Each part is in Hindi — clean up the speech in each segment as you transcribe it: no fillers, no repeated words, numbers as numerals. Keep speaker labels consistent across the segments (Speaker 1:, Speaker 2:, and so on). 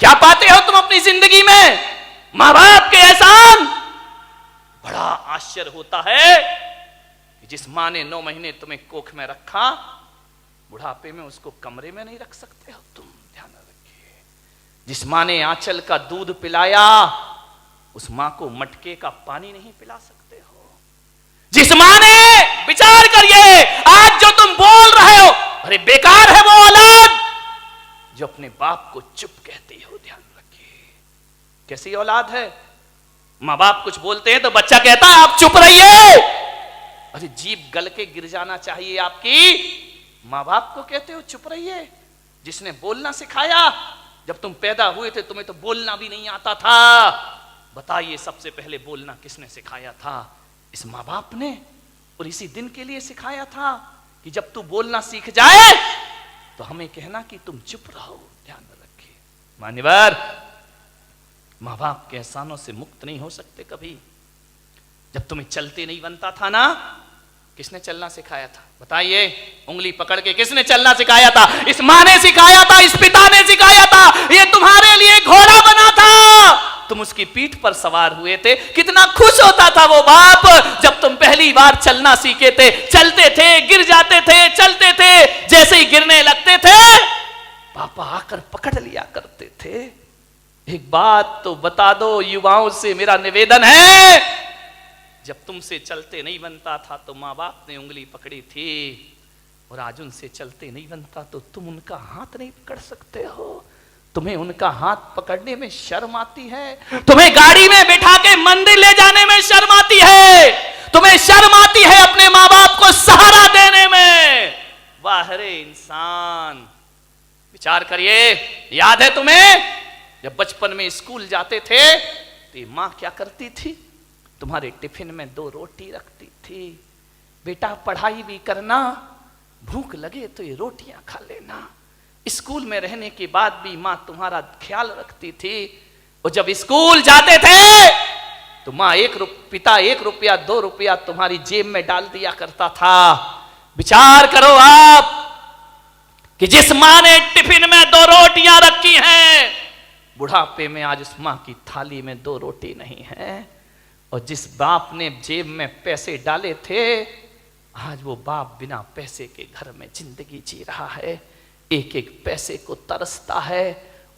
Speaker 1: क्या पाते हो तुम अपनी जिंदगी में? मां बाप के एहसान। बड़ा आश्चर्य होता है कि जिस मां ने 9 महीने तुम्हें कोख में रखा, बुढ़ापे में उसको कमरे में नहीं रख सकते हो तुम। ध्यान रखिए, जिस मां ने आंचल का दूध पिलाया, उस मां को मटके का पानी नहीं पिला सकते हो। जिस मां ने, विचार करिए, आज जो तुम बोल रहे हो, अरे बेकार है वो औलाद जो अपने बाप को चुप कहती हो। ध्यान रखिए, कैसी औलाद है? मां बाप कुछ बोलते हैं तो बच्चा कहता है आप चुप रहिए। अरे जीभ गल के गिर जाना चाहिए आपकी। मां बाप को कहते हो चुप रहिए, जिसने बोलना सिखाया। जब तुम पैदा हुए थे तुम्हें तो बोलना भी नहीं आता था। बताइए सबसे पहले बोलना किसने सिखाया था? इस मां बाप ने। और इसी दिन के लिए सिखाया था कि जब तू बोलना सीख जाए तो हमें कहना कि तुम चुप रहो। ध्यान रखिए मान्यवर, मां बाप के एहसानों से मुक्त नहीं हो सकते कभी। जब तुम्हें चलते नहीं बनता था ना, किसने चलना सिखाया था? बताइए, उंगली पकड़ के किसने चलना सिखाया था? इस मां ने सिखाया था, इस पिता ने सिखाया था। ये तुम्हारे लिए घोड़ा बना था, तुम उसकी पीठ पर सवार हुए थे। कितना खुश होता था वो बाप जब तुम पहली बार चलना सीखे थे। चलते थे, गिर जाते थे, चलते थे, जैसे ही गिरने लगते थे पापा आकर पकड़ लिया करते थे। एक बात तो बता दो, युवाओं से मेरा निवेदन है, जब तुमसे चलते नहीं बनता था तो मां बाप ने उंगली पकड़ी थी, और आज उनसे चलते नहीं बनता तो तुम उनका हाथ नहीं पकड़ सकते हो। तुम्हें उनका हाथ पकड़ने में शर्म आती है। तुम्हें गाड़ी में बिठा के मंदिर ले जाने में शर्म आती है। तुम्हें शर्म आती है अपने मां बाप को सहारा देने में। वाह रे इंसान, विचार करिए। याद है तुम्हें जब बचपन में स्कूल जाते थे तो मां क्या करती थी? तुम्हारे टिफिन में 2 रोटी रखती थी। बेटा पढ़ाई भी करना, भूख लगे तो ये रोटियां खा लेना। स्कूल में रहने के बाद भी मां तुम्हारा ख्याल रखती थी। और जब स्कूल जाते थे तो मां पिता 1 रुपया 2 रुपया तुम्हारी जेब में डाल दिया करता था। विचार करो आप कि जिस मां ने टिफिन में 2 रोटियां रखी हैं, बुढ़ापे में आज उस मां की थाली में 2 रोटी नहीं है। और जिस बाप ने जेब में पैसे डाले थे, आज वो बाप बिना पैसे के घर में जिंदगी जी रहा है। एक एक पैसे को तरसता है,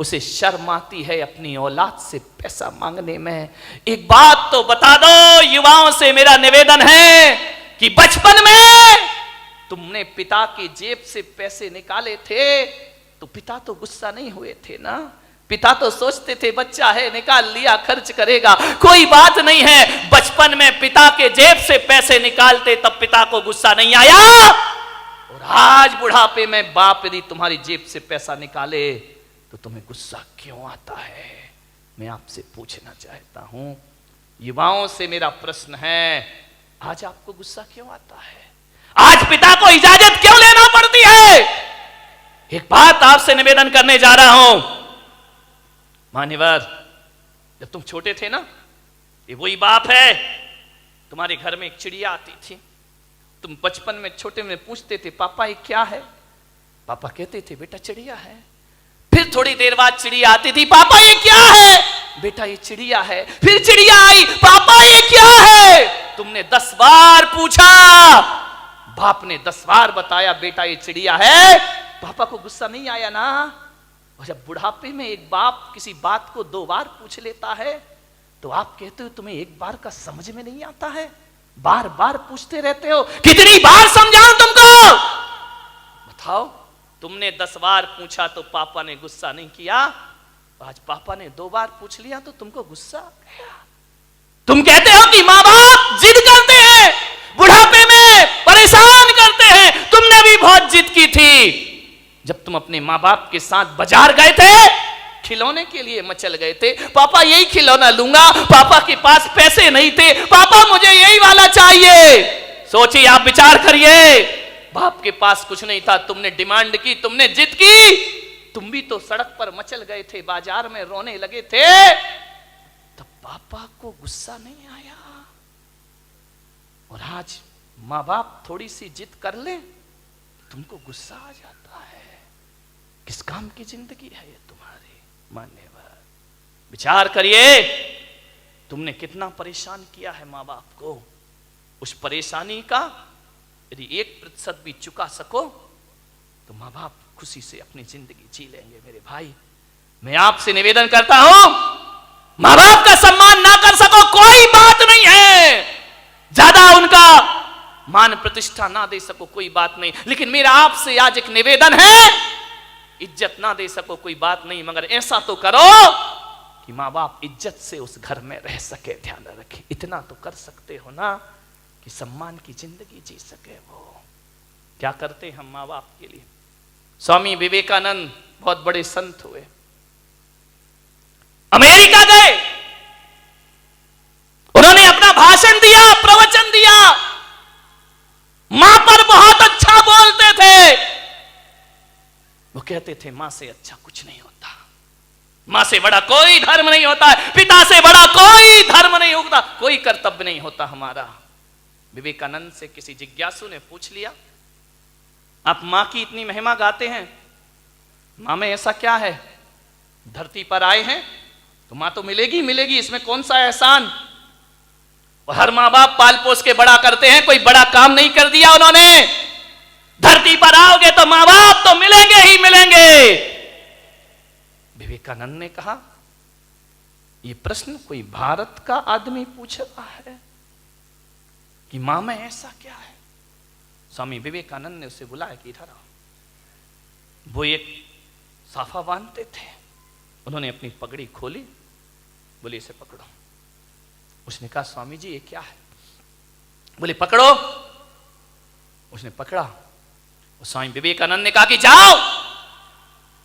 Speaker 1: उसे शर्म आती है अपनी औलाद से पैसा मांगने में। एक बात तो बता दो, युवाओं से मेरा निवेदन है कि बचपन में तुमने पिता की जेब से पैसे निकाले थे तो पिता तो गुस्सा नहीं हुए थे ना? पिता तो सोचते थे बच्चा है, निकाल लिया, खर्च करेगा, कोई बात नहीं है। बचपन में पिता के जेब से पैसे निकालते तब पिता को गुस्सा नहीं आया। और आज बुढ़ापे में बाप यदि तुम्हारी जेब से पैसा निकाले तो तुम्हें गुस्सा क्यों आता है? मैं आपसे पूछना चाहता हूं, युवाओं से मेरा प्रश्न है, आज आपको गुस्सा क्यों आता है? आज पिता को इजाजत क्यों लेना पड़ती है? एक बात आपसे निवेदन करने जा रहा हूं मान्यवर, जब तुम छोटे थे ना, ये वही बाप है। तुम्हारे घर में एक चिड़िया आती थी। तुम बचपन में छोटे में पूछते थे पापा ये क्या है? पापा कहते थे बेटा चिड़िया है। फिर थोड़ी देर बाद चिड़िया आती थी, पापा ये क्या है? बेटा ये चिड़िया है। फिर चिड़िया आई, पापा ये क्या है? तुमने 10 बार पूछा, बाप ने 10 बार बताया बेटा ये चिड़िया है। पापा को गुस्सा नहीं आया ना? और जब बुढ़ापे में एक बाप किसी बात को 2 बार पूछ लेता है तो आप कहते हो तुम्हें एक बार का समझ में नहीं आता है, बार बार पूछते रहते हो। कितनी बार समझाऊं तुमको? बताओ, तुमने 10 बार पूछा तो पापा ने गुस्सा नहीं किया। आज पापा ने 2 बार पूछ लिया तो तुमको गुस्सा आ गया। तुम कहते हो कि मां बाप जिद करते हैं, बुढ़ापे में परेशान करते हैं। तुमने भी बहुत जिद की थी जब तुम अपने मां बाप के साथ बाजार गए थे, खिलौने के लिए मचल गए थे। पापा यही खिलौना लूंगा, पापा के पास पैसे नहीं थे, पापा मुझे यही वाला चाहिए। सोचिए, आप विचार करिए, बाप के पास कुछ नहीं था, तुमने डिमांड की, तुमने जिद की। तुम भी तो सड़क पर मचल गए थे, बाजार में रोने लगे थे, तब पापा को गुस्सा नहीं आया। और आज मां बाप थोड़ी सी जिद कर ले, तुमको गुस्सा आ जाता है। किस काम की जिंदगी है ये तुम्हारी? मान्यवर। विचार करिए, तुमने कितना परेशान किया है माँ बाप को। उस परेशानी का यदि 1% भी चुका सको तो माँ बाप खुशी से अपनी जिंदगी जी लेंगे। मेरे भाई, मैं आपसे निवेदन करता हूं, माँ बाप का सम्मान ना कर सको कोई बात नहीं है, ज्यादा उनका मान प्रतिष्ठा ना दे सको कोई बात नहीं, लेकिन मेरा आपसे आज एक निवेदन है, इज्जत ना दे सको कोई बात नहीं, मगर ऐसा तो करो कि माँ बाप इज्जत से उस घर में रह सके। ध्यान रखें, इतना तो कर सकते हो ना कि सम्मान की जिंदगी जी सके। वो क्या करते हम माँ बाप के लिए। स्वामी विवेकानंद बहुत बड़े संत हुए, अमेरिका गए, उन्होंने अपना भाषण दिया, प्रवचन दिया, मां पर बहुत अच्छा बोलते थे। वो कहते थे मां से अच्छा कुछ नहीं होता, मां से बड़ा कोई धर्म नहीं होता है, पिता से बड़ा कोई धर्म नहीं होता, कोई कर्तव्य नहीं होता हमारा। विवेकानंद से किसी जिज्ञासु ने पूछ लिया, आप मां की इतनी महिमा गाते हैं, मां में ऐसा क्या है, धरती पर आए हैं तो मां तो मिलेगी मिलेगी, इसमें कौन सा एहसान। और हर मां बाप पाल पोस के बड़ा करते हैं, कोई बड़ा काम नहीं कर दिया उन्होंने। धरती पर आओगे तो मां बाप तो मिलेंगे ही मिलेंगे। विवेकानंद ने कहा, यह प्रश्न कोई भारत का आदमी पूछ रहा है कि मां में ऐसा क्या है। स्वामी विवेकानंद ने उसे बुलाया कि इधर आओ। वो एक साफा बांधते थे, उन्होंने अपनी पगड़ी खोली, बोले इसे पकड़ो। उसने कहा स्वामी जी ये क्या है। बोले पकड़ो। उसने पकड़ा। और स्वामी विवेकानंद ने कहा कि जाओ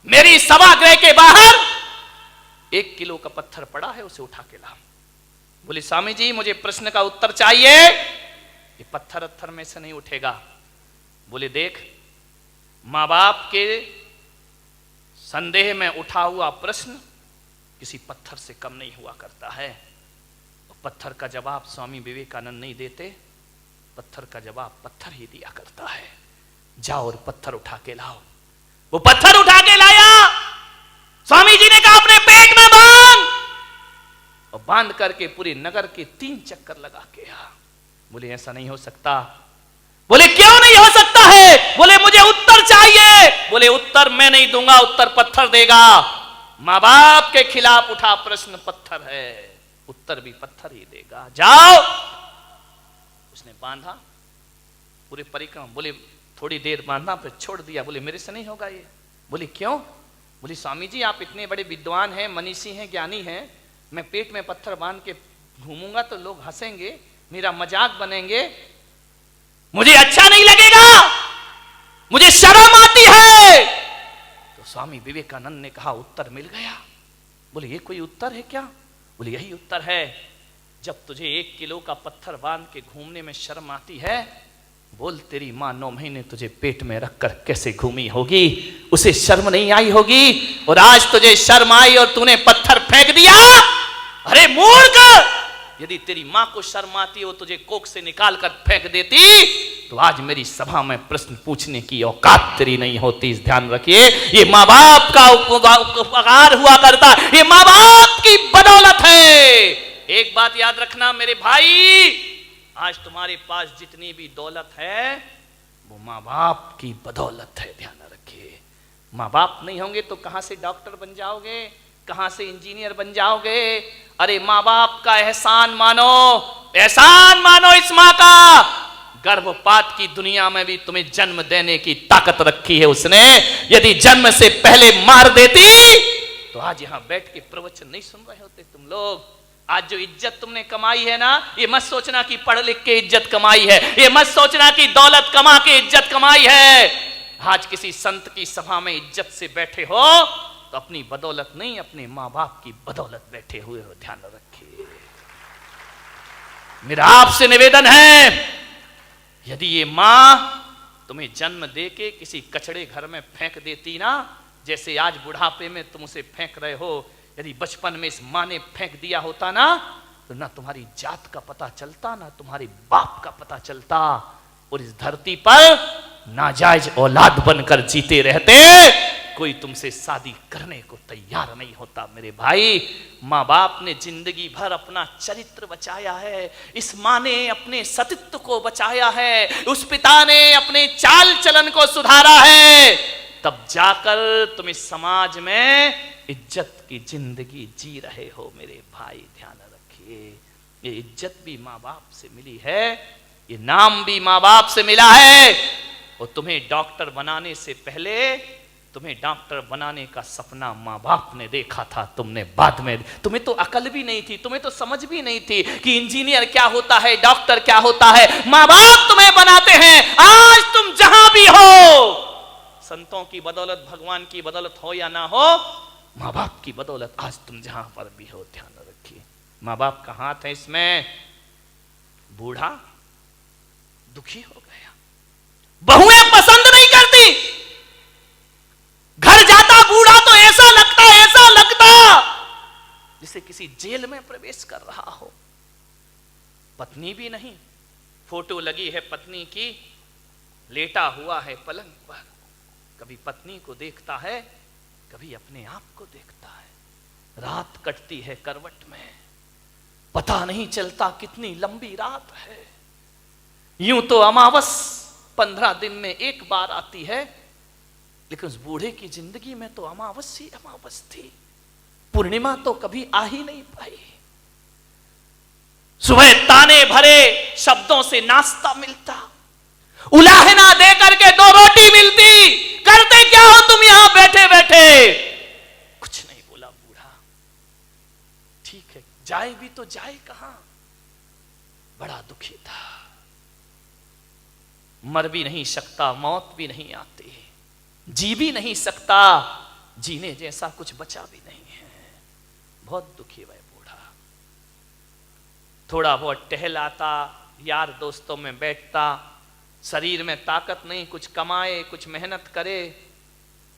Speaker 1: मेरी सभागृह के बाहर 1 किलो का पत्थर पड़ा है, उसे उठा के लाओ। बोले स्वामी जी मुझे प्रश्न का उत्तर चाहिए, ये पत्थर अत्थर में से नहीं उठेगा। बोले देख, मां बाप के संदेह में उठा हुआ प्रश्न किसी पत्थर से कम नहीं हुआ करता है। और पत्थर का जवाब स्वामी विवेकानंद नहीं देते, पत्थर का जवाब पत्थर ही दिया करता है। जाओ और पत्थर उठा के लाओ। वो पत्थर उठा के लाया। स्वामी जी ने कहा अपने पेट में बांध, और बांध करके पूरे नगर के 3 चक्कर लगा के आ। बोले ऐसा नहीं हो सकता। बोले क्यों नहीं हो सकता है। बोले मुझे उत्तर चाहिए। बोले उत्तर मैं नहीं दूंगा, उत्तर पत्थर देगा। मां बाप के खिलाफ उठा प्रश्न पत्थर है, उत्तर भी पत्थर ही देगा। जाओ। उसने बांधा पूरे परिक्रमा। बोले थोड़ी देर बांधा फिर छोड़ दिया। बोले मेरे से नहीं होगा ये। बोले क्यों। बोले स्वामी जी आप इतने बड़े विद्वान हैं, मनीषी हैं, ज्ञानी हैं, मैं पेट में पत्थर बांध के घूमूंगा तो लोग हंसेंगे, मेरा मजाक बनेंगे, मुझे अच्छा नहीं लगेगा, मुझे शर्म आती है। तो स्वामी विवेकानंद ने कहा उत्तर मिल गया। बोले ये कोई उत्तर है क्या। बोले यही उत्तर है। जब तुझे 1 किलो का पत्थर बांध के घूमने में शर्म आती है, बोल तेरी मां 9 महीने तुझे पेट में रखकर कैसे घूमी होगी, उसे शर्म नहीं आई होगी। और आज तुझे शर्म आई और तूने पत्थर फेंक दिया। अरे मूर्ख, यदि तेरी मां को शर्म आती हो तुझे कोख से निकाल कर फेंक देती तो आज मेरी सभा में प्रश्न पूछने की औकात तेरी नहीं होती। ध्यान रखिए, ये मां बाप का उपकार हुआ करता, ये मां बाप की बदौलत है। एक बात याद रखना मेरे भाई, आज तुम्हारे पास जितनी भी दौलत है वो मां बाप की बदौलत है। ध्यान रखिए, मां बाप नहीं होंगे तो कहां से डॉक्टर बन जाओगे, कहां से इंजीनियर बन जाओगे। अरे मां बाप का एहसान मानो, एहसान मानो इस मां का। गर्भपात की दुनिया में भी तुम्हें जन्म देने की ताकत रखी है उसने। यदि जन्म से पहले मार देती तो आज यहां बैठ के प्रवचन नहीं सुन रहे होते तुम लोग। आज जो इज्जत तुमने कमाई है ना, ये मत सोचना कि पढ़ लिख के इज्जत कमाई है, ये मत सोचना कि दौलत कमा के इज्जत कमाई है। आज किसी संत की सभा में इज्जत से बैठे हो तो अपनी बदौलत नहीं, अपने मां बाप की बदौलत बैठे हुए हो। ध्यान रखिए, मेरा आपसे निवेदन है, यदि ये मां तुम्हें जन्म देके किसी कचड़े घर में फेंक देती ना, जैसे आज बुढ़ापे में तुम उसे फेंक रहे हो, यदि बचपन में इस मां ने फेंक दिया होता ना तो ना तुम्हारी जात का पता चलता, ना तुम्हारे बाप का पता चलता, और इस धरती पर नाजायज औलाद बनकर जीते रहते। कोई तुमसे शादी करने को तैयार नहीं होता मेरे भाई। माँ बाप ने जिंदगी भर अपना चरित्र बचाया है, इस माँ ने अपने सतीत्व को बचाया है, उस पिता ने अपने चाल चलन को सुधारा है, तब जाकर तुम इस समाज में इज्जत की जिंदगी जी रहे हो मेरे भाई। ध्यान रखिए, ये इज्जत भी माँ बाप से मिली है, ये नाम भी माँ बाप से मिला है। और तुम्हें डॉक्टर बनाने से पहले तुम्हें डॉक्टर बनाने का सपना माँ बाप ने देखा था, तुमने बाद में, तुम्हें तो अकल भी नहीं थी, तुम्हें तो समझ भी नहीं थी कि इंजीनियर क्या होता है, डॉक्टर क्या होता है। माँ बाप तुम्हें बनाते हैं। आज तुम जहां भी हो, संतों की बदौलत, भगवान की बदौलत हो या ना हो, माँ बाप की बदौलत आज तुम जहां पर भी हो। ध्यान रखिए, माँ बाप का हाथ है इसमें। बूढ़ा दुखी हो गया, बहुएं पसंद नहीं करती, घर जाता बूढ़ा तो ऐसा लगता जैसे किसी जेल में प्रवेश कर रहा हो। पत्नी भी नहीं, फोटो लगी है पत्नी की, लेटा हुआ है पलंग पर, कभी पत्नी को देखता है, कभी अपने आप को देखता है। रात कटती है करवट में, पता नहीं चलता कितनी लंबी रात है। यूं तो अमावस 15 दिन में एक बार आती है, लेकिन उस बूढ़े की जिंदगी में तो अमावस ही अमावस थी, पूर्णिमा तो कभी आ ही नहीं पाई। सुबह ताने भरे शब्दों से नाश्ता मिलता, उलाहना दे करके 2 रोटी मिलती, करते क्या हो तुम यहां बैठे बैठे? कुछ नहीं बोला बूढ़ा। ठीक है, जाए भी तो जाए कहां? बड़ा दुखी था। मर भी नहीं सकता, मौत भी नहीं आती, जी भी नहीं सकता, जीने जैसा कुछ बचा भी नहीं है। बहुत दुखी हुआ बूढ़ा। थोड़ा बहुत टहलाता, यार दोस्तों में बैठता, शरीर में ताकत नहीं, कुछ कमाए, कुछ मेहनत करे,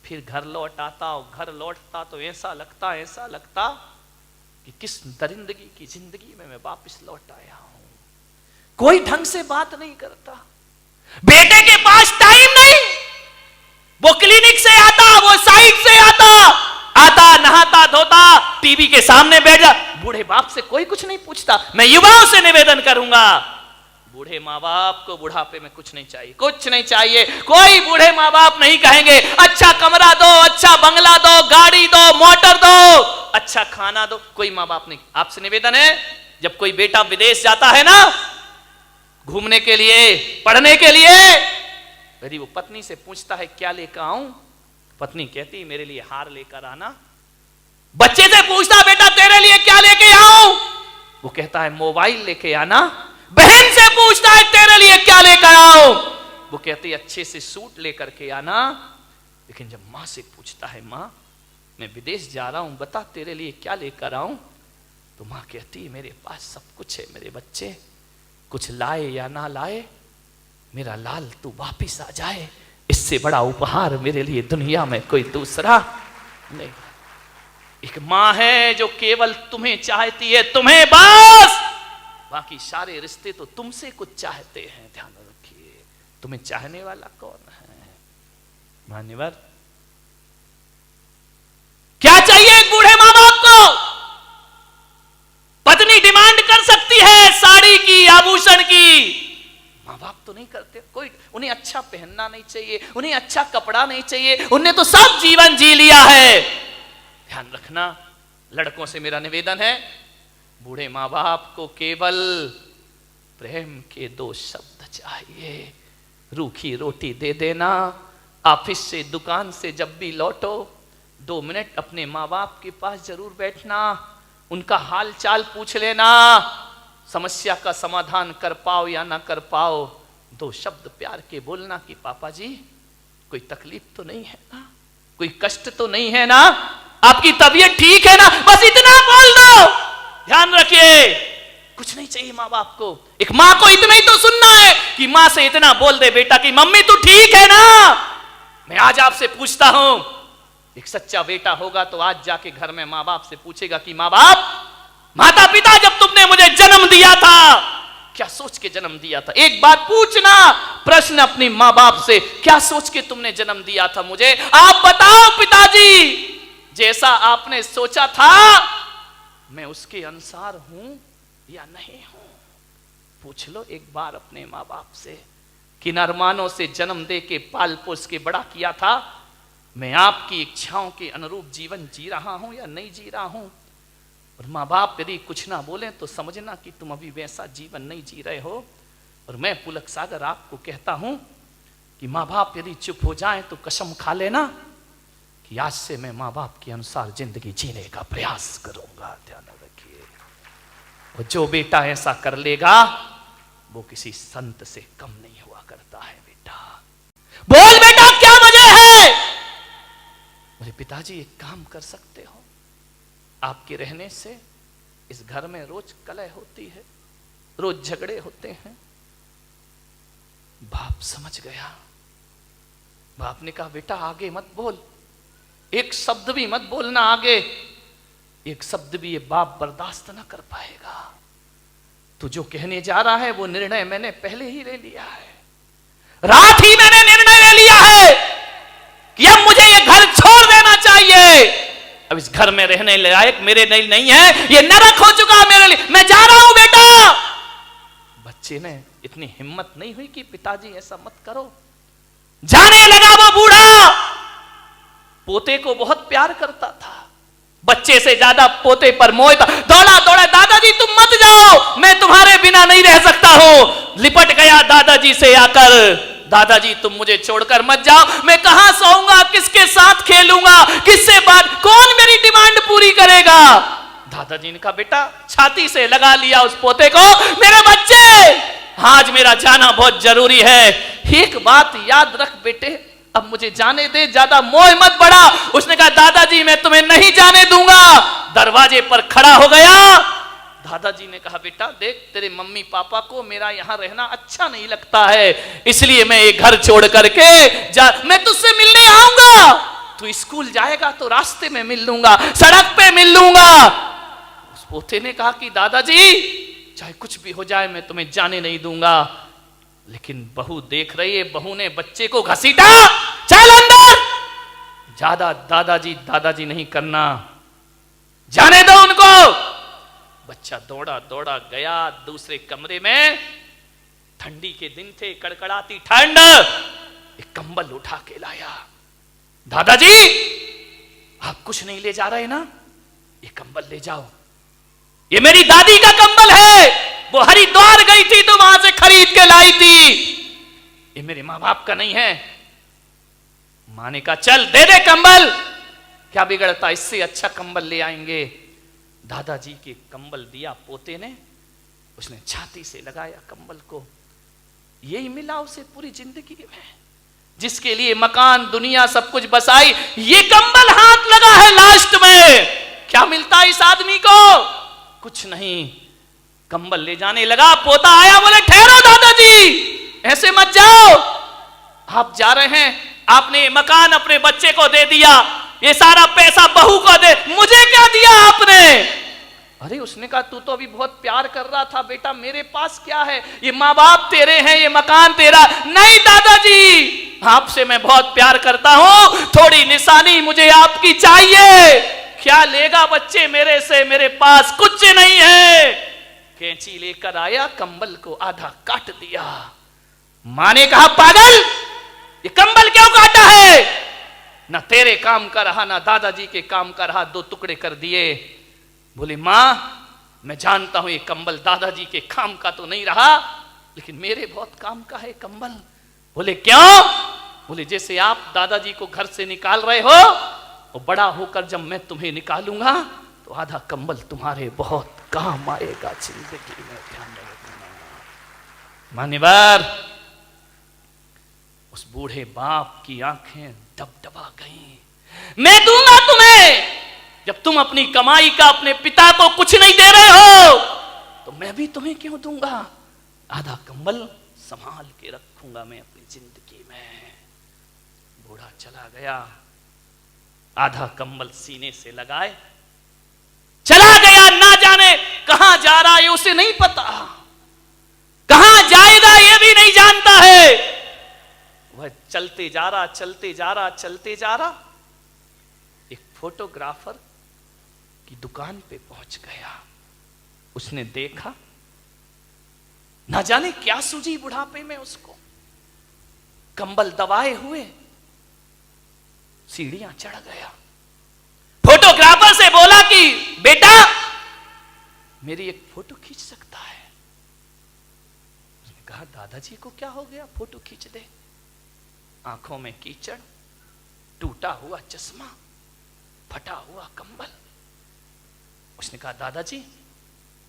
Speaker 1: फिर घर लौट आता। और घर लौटता तो ऐसा लगता कि किस दरिंदगी की जिंदगी में मैं वापस लौट आया हूं। कोई ढंग से बात नहीं करता, बेटे के पास टाइम नहीं, वो क्लिनिक से आता, वो साइट से आता नहाता धोता, टीवी के सामने बैठ जा। बूढ़े बाप से कोई कुछ नहीं पूछता। मैं युवाओं से निवेदन करूंगा, बूढ़े माँ बाप को बुढ़ापे में कुछ नहीं चाहिए, कुछ नहीं चाहिए। कोई बूढ़े माँ बाप नहीं कहेंगे अच्छा कमरा दो, अच्छा बंगला दो, गाड़ी दो, मोटर दो, अच्छा खाना दो, कोई माँ बाप नहीं। आपसे निवेदन है, जब कोई बेटा विदेश जाता है ना घूमने के लिए, पढ़ने के लिए, यदि वो पत्नी से पूछता है क्या लेकर आऊं, पत्नी कहती मेरे लिए हार लेकर आना। बच्चे से पूछता बेटा तेरे लिए क्या लेके आऊं, वो कहता है मोबाइल लेके आना। बहन से पूछता है तेरे लिए क्या लेकर आऊं, वो कहती अच्छे से सूट लेकर के आना। लेकिन जब माँ से पूछता है माँ मैं विदेश जा रहा हूं, बता तेरे लिए क्या लेकर आऊं, तो माँ कहती मेरे पास सब कुछ है मेरे बच्चे, कुछ लाए या ना लाए, मेरा लाल तू वापिस आ जाए, इससे बड़ा उपहार मेरे लिए दुनिया में कोई दूसरा नहीं। एक माँ है जो केवल तुम्हें चाहती है, तुम्हें बस, बाकी सारे रिश्ते तो तुमसे कुछ चाहते हैं। ध्यान रखिए, तुम्हें चाहने वाला कौन है? मान्यवर, क्या चाहिए एक बूढ़े माँ बाप को? पत्नी डिमांड कर सकती है साड़ी की, आभूषण की, माँ बाप तो नहीं करते। कोई उन्हें अच्छा पहनना नहीं चाहिए, उन्हें अच्छा कपड़ा नहीं चाहिए, उन्हें तो सब जीवन जी लिया है। ध्यान रखना, लड़कों से मेरा निवेदन है, बूढ़े माँ बाप को केवल प्रेम के 2 शब्द चाहिए। रूखी रोटी दे देना, ऑफिस से दुकान से जब भी लौटो 2 मिनट अपने माँ बाप के पास जरूर बैठना, उनका हाल चाल पूछ लेना, समस्या का समाधान कर पाओ या ना कर पाओ, 2 शब्द प्यार के बोलना कि पापा जी कोई तकलीफ तो नहीं है ना, कोई कष्ट तो नहीं है ना, आपकी तबीयत ठीक है ना, बस इतना बोल दो। ध्यान रखिए, कुछ नहीं चाहिए माँ बाप को। एक माँ को इतना ही तो सुनना है कि माँ से इतना बोल दे बेटा कि मम्मी तू ठीक है ना। मैं आज आपसे पूछता हूं, एक सच्चा बेटा होगा तो आज जाके घर में माँ बाप से पूछेगा कि माँ बाप, माता पिता जब तुमने मुझे जन्म दिया था क्या सोच के जन्म दिया था? एक बात पूछना प्रश्न अपनी माँ बाप से, क्या सोच के तुमने जन्म दिया था मुझे? आप बताओ पिताजी, जैसा आपने सोचा था मैं उसके अनुसार हूं या नहीं हूं? पूछ लो एक बार अपने माँ बाप से, किन अरमानों से जन्म दे के पाल पोस के बड़ा किया था? मैं आपकी इच्छाओं के अनुरूप जीवन जी रहा हूं या नहीं जी रहा हूं? और माँ बाप यदि कुछ ना बोले तो समझना कि तुम अभी वैसा जीवन नहीं जी रहे हो। और मैं पुलक सागर आपको कहता हूं कि माँ बाप यदि चुप हो जाएं तो कसम खा लेना कि आज से मैं माँ बाप के अनुसार जिंदगी जीने का प्रयास करूंगा। ध्यान रखिए, और जो बेटा ऐसा कर लेगा वो किसी संत से कम नहीं हुआ करता है। बेटा बोल, बेटा क्या वजह है? बोले पिताजी एक काम कर सकते हो, आपके रहने से इस घर में रोज कलह होती है, रोज झगड़े होते हैं। बाप समझ गया। बाप ने कहा बेटा आगे मत बोल, एक शब्द भी मत बोलना आगे, एक शब्द भी ये बाप बर्दाश्त ना कर पाएगा। तू जो कहने जा रहा है वो निर्णय मैंने पहले ही ले लिया है, रात ही मैंने निर्णय ले लिया है कि अब मुझे ये घर छोड़ देना चाहिए। अब इस घर में रहने लायक मेरे नहीं है, ये नरक हो चुका है मेरे लिए, मैं जा रहा हूं बेटा। बच्चे ने इतनी हिम्मत नहीं हुई कि पिताजी ऐसा मत करो। जाने लगा वो बूढ़ा। पोते को बहुत प्यार करता था, बच्चे से ज्यादा पोते पर मोह था। दौड़ा दौड़ा, दादाजी तुम मत जाओ, मैं तुम्हारे बिना नहीं रह सकता हूं। लिपट गया दादाजी से आकर, दादाजी तुम मुझे छोड़कर मत जाओ, मैं कहां सोऊंगा, किसके साथ खेलूंगा, किससे बात, कौन मेरी डिमांड पूरी करेगा? दादाजी ने कहा बेटा, छाती से लगा लिया उस पोते को, मेरे बच्चे आज मेरा जाना बहुत जरूरी है, एक बात याद रख बेटे, अब मुझे जाने दे, ज्यादा मोह मत बढ़ा। उसने कहा दादाजी मैं तुम्हें नहीं जाने दूंगा। दरवाजे पर खड़ा हो गया। दादाजी ने कहा बेटा देख, तेरे मम्मी पापा को मेरा यहां रहना अच्छा नहीं लगता है, इसलिए मैं ये घर छोड़ करके मैं तुझसे मिलने आऊंगा। तू स्कूल जाएगा तो रास्ते में मिल लूंगा, सड़क पे मिल लूंगा। उस पोते ने कहा कि दादाजी चाहे कुछ भी हो जाए मैं तुम्हें जाने नहीं दूंगा। लेकिन बहू देख रही है, बहू ने बच्चे को घसीटा, चल अंदर। ज्यादा दादाजी नहीं करना, जाने दो उनको। बच्चा दौड़ा दौड़ा गया दूसरे कमरे में। ठंडी के दिन थे, कड़कड़ाती ठंड। एक कंबल उठा के लाया। दादाजी आप कुछ नहीं ले जा रहे ना, ये कंबल ले जाओ, ये मेरी दादी का कंबल है, वो हरिद्वार गई थी तो वहां से खरीद के लाई थी, ये मेरे मां बाप का नहीं है। मां ने कहा चल दे दे कंबल, क्या बिगड़ता, इससे अच्छा कंबल ले आएंगे। दादाजी के कंबल दिया पोते ने, उसने छाती से लगाया कंबल को। यही मिला उसे पूरी जिंदगी में, जिसके लिए मकान दुनिया सब कुछ बसाई, ये कंबल हाथ लगा है लास्ट में। क्या मिलता है इस आदमी को? कुछ नहीं। कंबल ले जाने लगा, पोता आया, बोले ठहरो दादाजी, ऐसे मत जाओ, आप जा रहे हैं, आपने मकान अपने बच्चे को दे दिया, ये सारा पैसा बहू को दे, मुझे क्या दिया आपने? अरे उसने कहा तू तो अभी बहुत प्यार कर रहा था बेटा, मेरे पास क्या है, ये माँ बाप तेरे हैं, ये मकान तेरा। नहीं दादाजी, आपसे मैं बहुत प्यार करता हूं, थोड़ी निशानी मुझे आपकी चाहिए। क्या लेगा बच्चे मेरे से, मेरे पास कुछ नहीं है। कैंची लेकर आया, कंबल को आधा काट दिया। मां ने कहा पागल, ये कंबल क्यों काटा है? ना तेरे काम का रहा ना दादाजी के काम का रहा, दो टुकड़े कर दिए। बोले मां मैं जानता हूं ये कंबल दादाजी के काम का तो नहीं रहा, लेकिन मेरे बहुत काम का है कंबल। बोले क्यों? बोले जैसे आप दादाजी को घर से निकाल रहे हो, और बड़ा होकर जब मैं तुम्हें निकालूंगा तो आधा कंबल तुम्हारे बहुत काम आएगा जिंदगी में, ध्यान रखना। मान्यवर, उस बूढ़े बाप की आंखें डबडबा गईं। मैं दूंगा तुम्हें, जब तुम अपनी कमाई का अपने पिता को कुछ नहीं दे रहे हो तो मैं भी तुम्हें क्यों दूंगा? आधा कंबल संभाल के रखूंगा मैं अपनी जिंदगी में। बूढ़ा चला गया, आधा कंबल सीने से लगाए चला गया, ना जाने कहां जा रहा है उसे नहीं पता। कहां जाएगा ये भी नहीं जानता है। वह चलते जा रहा, चलते जा रहा, चलते जा रहा, एक फोटोग्राफर की दुकान पे पहुंच गया। उसने देखा, ना जाने क्या सूझी बुढ़ापे में उसको, कंबल दबाए हुए सीढ़ियां चढ़ गया। फोटोग्राफर से बोला कि बेटा मेरी एक फोटो खींच सकता है। उसने कहा दादाजी को क्या हो गया, फोटो खींच दे। आंखों में कीचड़, टूटा हुआ चश्मा, फटा हुआ कंबल। उसने कहा दादाजी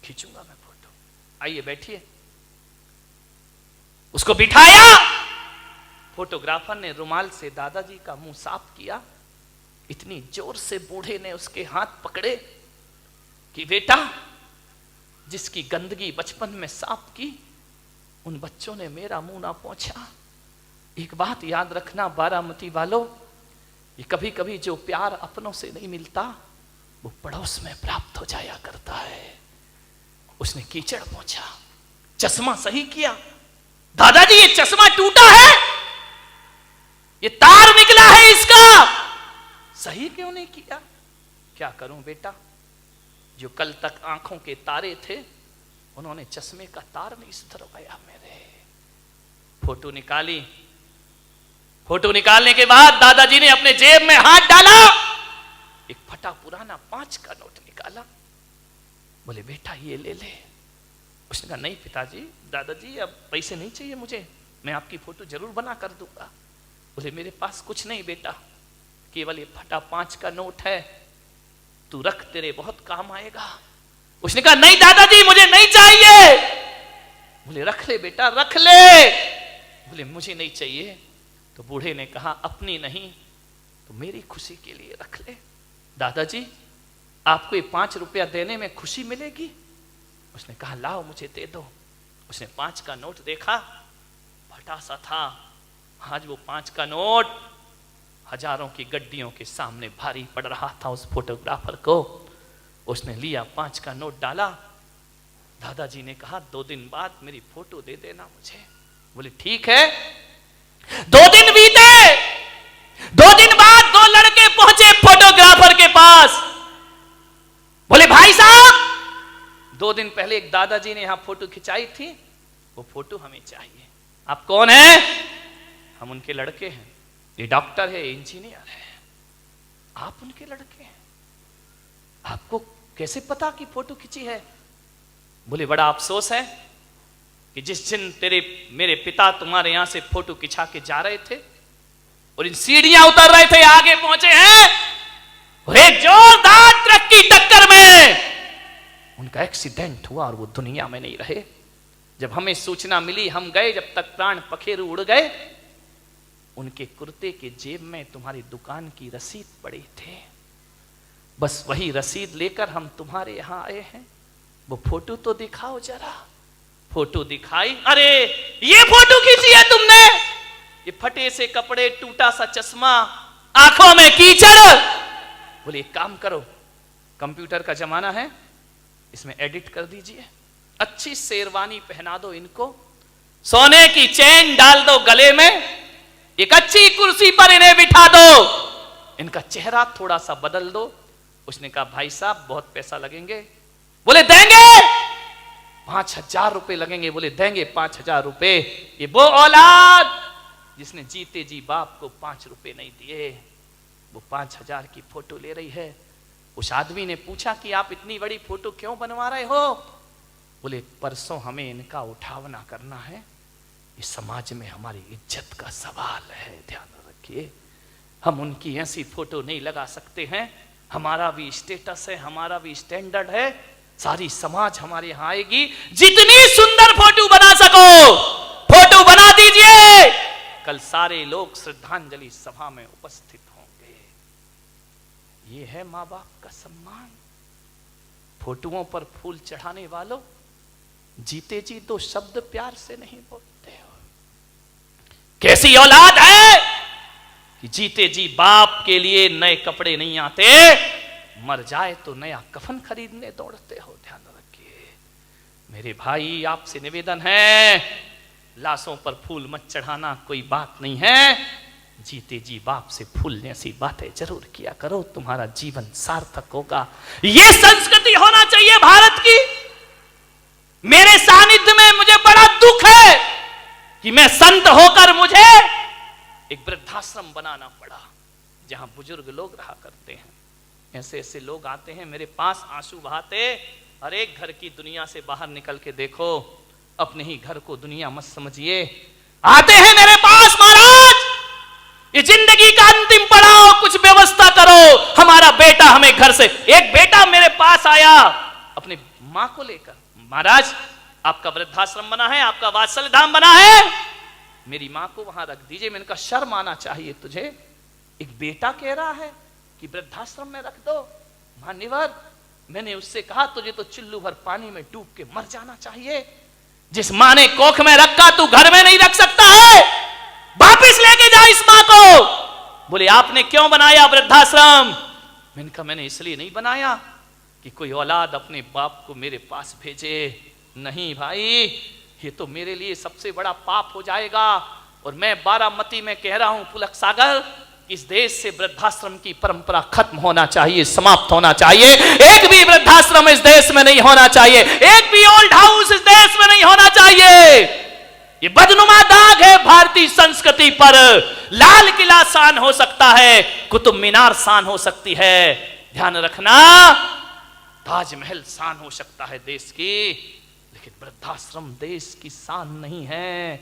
Speaker 1: खींचूंगा मैं फोटो, आइए बैठिए। उसको बिठाया। फोटोग्राफर ने रुमाल से दादाजी का मुंह साफ किया। इतनी जोर से बूढ़े ने उसके हाथ पकड़े कि बेटा जिसकी गंदगी बचपन में साफ की, उन बच्चों ने मेरा मुंह ना पोंछा। एक बात याद रखना बारामती वालों, ये कभी कभी जो प्यार अपनों से नहीं मिलता वो पड़ोस में प्राप्त हो जाया करता है। उसने कीचड़ पोंछा, चश्मा सही किया। दादाजी ये चश्मा टूटा है, ये तार निकला है इसका, सही क्यों नहीं किया? क्या करूं बेटा, जो कल तक आंखों के तारे थे उन्होंने चश्मे का तार नहीं सुधरवाया मेरे। फोटो निकाली। फोटो निकालने के बाद दादाजी ने अपने जेब में हाथ डाला, एक फटा पुराना 5 का नोट निकाला। बोले बेटा ये ले ले। उसने कहा नहीं पिताजी, दादाजी अब पैसे नहीं चाहिए मुझे, मैं आपकी फोटो जरूर बना कर दूंगा। बोले मेरे पास कुछ नहीं बेटा, केवल ये फटा 5 का नोट है, तू रख, तेरे बहुत काम आएगा। उसने कहा नहीं दादाजी मुझे नहीं चाहिए। बोले रख ले बेटा रख ले। बोले मुझे नहीं चाहिए। तो बूढ़े ने कहा अपनी नहीं तो मेरी खुशी के लिए रख ले। दादाजी आपको ये 5 रुपया देने में खुशी मिलेगी? उसने कहा लाओ मुझे दे दो। उसने 5 का नोट देखा, फटा सा था। आज वो 5 का नोट हजारों की गड्डियों के सामने भारी पड़ रहा था उस फोटोग्राफर को। उसने लिया 5 का नोट डाला। दादाजी ने कहा 2 दिन बाद मेरी फोटो दे देना मुझे। बोले ठीक है। 2 दिन बीते। 2 दिन बाद 2 लड़के पहुंचे फोटोग्राफर के पास। बोले भाई साहब 2 दिन पहले एक दादाजी ने यहां फोटो खिंचाई थी, वो फोटो हमें चाहिए। आप कौन है? हम उनके लड़के हैं। ये डॉक्टर है, इंजीनियर है। आप उनके लड़के हैं, आपको कैसे पता कि फोटो खिंची है? बोले बड़ा अफसोस है कि जिस दिन मेरे पिता तुम्हारे यहां से फोटो खिंचा के जा रहे थे और इन सीढ़ियां उतर रहे थे, आगे पहुंचे हैं और एक जोरदार ट्रक की टक्कर में उनका एक्सीडेंट हुआ और वो दुनिया में नहीं रहे। जब हमें सूचना मिली हम गए, जब तक प्राण पखेरु उड़ गए, उनके कुर्ते के जेब में तुम्हारी दुकान की रसीद पड़ी थी। बस वही रसीद लेकर हम तुम्हारे यहां आए हैं। वो फोटो तो दिखाओ जरा। फोटो दिखाई। अरे ये फोटो खींची है तुमने? ये फटे से कपड़े, टूटा सा चश्मा, आंखों में कीचड़। बोले एक काम करो, कंप्यूटर का जमाना है, इसमें एडिट कर दीजिए, अच्छी शेरवानी पहना दो इनको, सोने की चेन डाल दो गले में, एक अच्छी कुर्सी पर इन्हें बिठा दो, इनका चेहरा थोड़ा सा बदल दो। उसने कहा भाई साहब बहुत पैसा लगेंगे। बोले देंगे। 5,000 रुपए लगेंगे। बोले देंगे 5,000 रुपए। ये वो औलाद जिसने जीते जी बाप को 5 रुपए नहीं दिए, वो 5,000 की फोटो ले रही है। उस आदमी ने पूछा कि आप इतनी बड़ी फोटो क्यों बनवा रहे हो? बोले परसों हमें इनका उठावना करना है, इस समाज में हमारी इज्जत का सवाल है, ध्यान रखिए। हम उनकी ऐसी फोटो नहीं लगा सकते हैं, हमारा भी स्टेटस है, हमारा भी स्टैंडर्ड है। सारी समाज हमारे यहां आएगी। जितनी सुंदर फोटो बना सको फोटो बना दीजिए। कल सारे लोग श्रद्धांजलि सभा में उपस्थित होंगे। ये है माँ बाप का सम्मान। फोटोओं पर फूल चढ़ाने वालों, जीते जी 2 शब्द प्यार से नहीं बोलते हो। कैसी औलाद है कि जीते जी बाप के लिए नए कपड़े नहीं आते, मर जाए तो नया कफन खरीदने दौड़ते हो। ध्यान रखिए। मेरे भाई आपसे निवेदन है, लाशों पर फूल मत चढ़ाना, कोई बात नहीं है, जीते जी बाप से फूल जैसी बातें जरूर किया करो, तुम्हारा जीवन सार्थक होगा। ये संस्कृति होना चाहिए भारत की। मेरे सानिध्य में मुझे बड़ा दुख है कि मैं संत होकर मुझे एक वृद्धाश्रम बनाना पड़ा जहां बुजुर्ग लोग रहा करते हैं। ऐसे ऐसे लोग आते हैं मेरे पास आंसू बहाते, हर एक घर की दुनिया से बाहर निकल के देखो, अपने ही घर को दुनिया मत समझिए। आते हैं मेरे पास, महाराज ये जिंदगी का अंतिम पड़ाव, कुछ व्यवस्था करो, हमारा बेटा हमें घर से। एक बेटा मेरे पास आया अपने मां को लेकर, महाराज आपका वृद्धाश्रम बना है, आपका वात्सल्य धाम बना है, मेरी मां को वहां रख दीजिए। मैंने कहा शर्म आना चाहिए तुझे, एक बेटा कह रहा है कि वृद्धाश्रम में रख दो। मान्यवर, मैंने उससे कहा तुझे तो चुल्लू भर पानी में डूब के मर जाना चाहिए। जिस मां ने कोख में रखा तू घर में नहीं रख सकता है, वापिस लेके जा इस मां को। बोले आपने क्यों बनाया वृद्धाश्रम? मैंने कहा मैंने इसलिए नहीं बनाया कि कोई औलाद अपने बाप को मेरे पास भेजे, नहीं भाई, ये तो मेरे लिए सबसे बड़ा पाप हो जाएगा। और मैं बारामती में कह रहा हूं पुलक सागर, इस देश से वृद्धाश्रम की परंपरा खत्म होना चाहिए, समाप्त होना चाहिए। एक भी वृद्धाश्रम इस देश में नहीं होना चाहिए, एक भी ओल्ड हाउस इस देश में नहीं होना चाहिए। ये बदनुमा दाग है भारतीय संस्कृति पर। लाल किला शान हो सकता है, कुतुब मीनार शान हो सकती है, ध्यान रखना, ताजमहल शान हो सकता है देश की, लेकिन वृद्धाश्रम देश की शान नहीं है।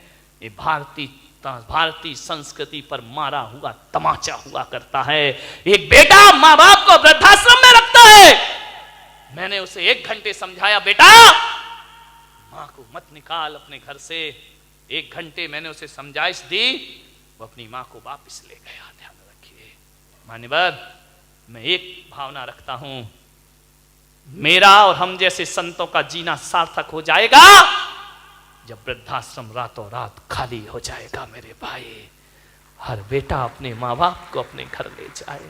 Speaker 1: ये भारतीय संस्कृति पर मारा हुआ तमाचा हुआ करता है। एक बेटा मां बाप को वृद्धाश्रम में रखता है। मैंने उसे 1 घंटे समझाया, बेटा मां को मत निकाल अपने घर से। 1 घंटे मैंने उसे समझाइश दी, वो अपनी मां को वापस ले गया। ध्यान रखिए मान्यवर, मैं एक भावना रखता हूं, मेरा और हम जैसे संतों का जीना सार्थक हो जाएगा जब वृद्धाश्रम रातों रात खाली हो जाएगा। मेरे भाई, हर बेटा अपने माँ बाप को अपने घर ले जाए।